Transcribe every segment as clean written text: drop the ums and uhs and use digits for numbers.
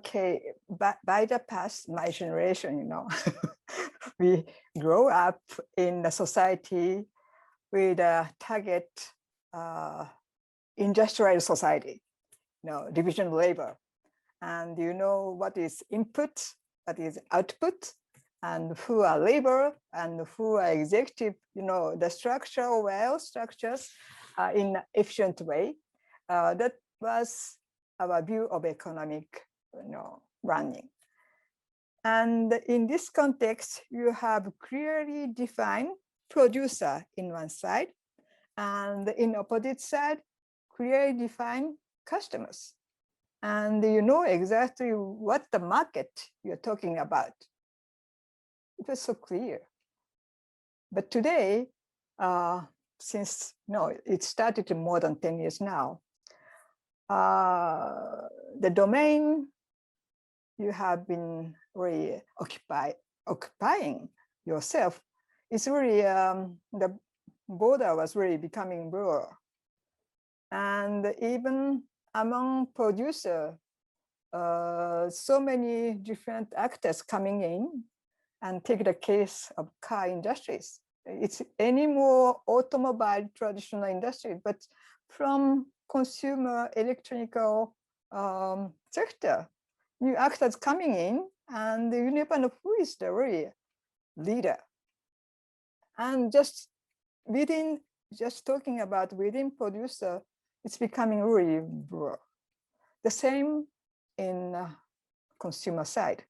okay, by the past, my generation, you know, we grow up in the society with a target industrial society, you know, division of labor. And you know what is input, what is output, and who are labor and who are executive, you know, the structure, well structures in an efficient way. That was our view of economic, you know, running. And in this context, you have clearly defined producer in one side, and in opposite side, clearly defined customers. And you know exactly what the market you're talking about. It was so clear. But today, since it started more than 10 years now, the domain you have been really occupying yourself is really, the border was really becoming blurred. And even among producers, so many different actors coming in, and take the case of car industries. It's any more automobile traditional industry, but from consumer electronical sector, new actors coming in, and you never know who is the real leader. And just talking about within producer, it's becoming really broad. The same in consumer side.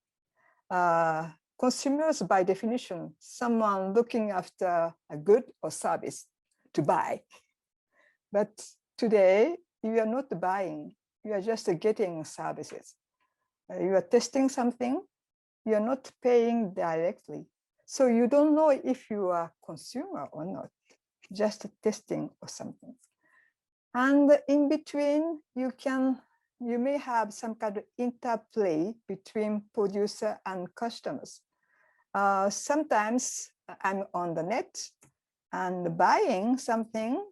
Consumers, by definition, someone looking after a good or service to buy. But today, you are not buying, you are just getting services. You are testing something, you are not paying directly. So you don't know if you are a consumer or not, just testing or something. And in between, you may have some kind of interplay between producer and customers. Sometimes I'm on the net and buying something,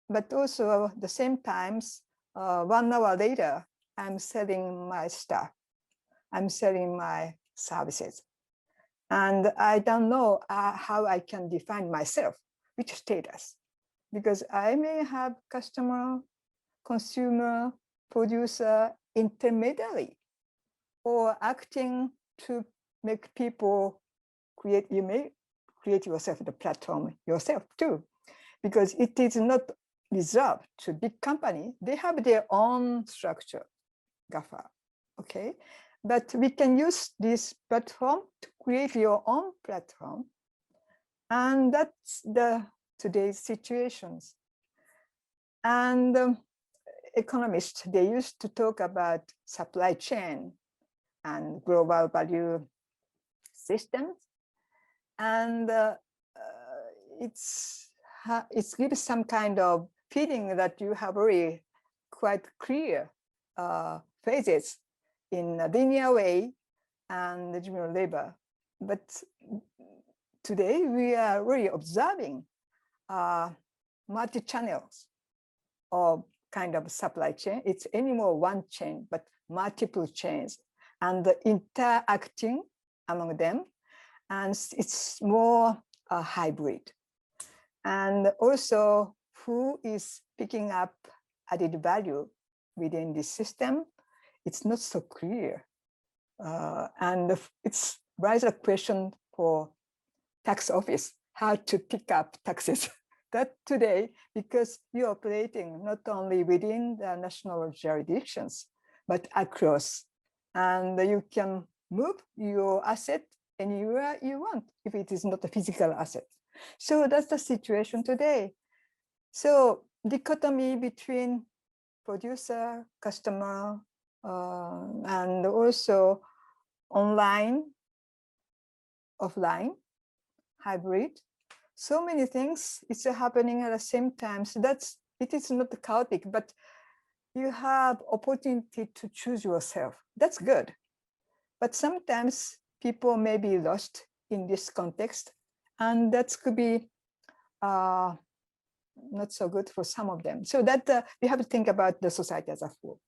but also at the same times, 1 hour later, I'm selling my stuff. I'm selling my services. And I don't know how I can define myself, which status, because I may have customer, consumer, producer, intermediary, or acting to make people create, you may create yourself the platform yourself too, because it is not reserved to big company. They have their own structure, GAFA, okay? But we can use this platform to create your own platform. And that's today's situations. And economists, they used to talk about supply chain and global value systems. And it gives some kind of feeling that you have really quite clear phases in a linear way and the general labor. But today we are really observing multi-channels or kind of supply chain. It's any more one chain, but multiple chains and interacting among them. And it's more hybrid. And also who is picking up added value within this system, it's not so clear. And it's raises a question for tax office, how to pick up taxes. That today, because you're operating not only within the national jurisdictions, but across, and you can move your asset anywhere you want, if it is not a physical asset. So that's the situation today. So dichotomy between producer, customer, and also online, offline, hybrid. So many things it's happening at the same time. So it is not chaotic, but you have opportunity to choose yourself. That's good. But sometimes people may be lost in this context, and that could be not so good for some of them. So that we have to think about the society as a whole.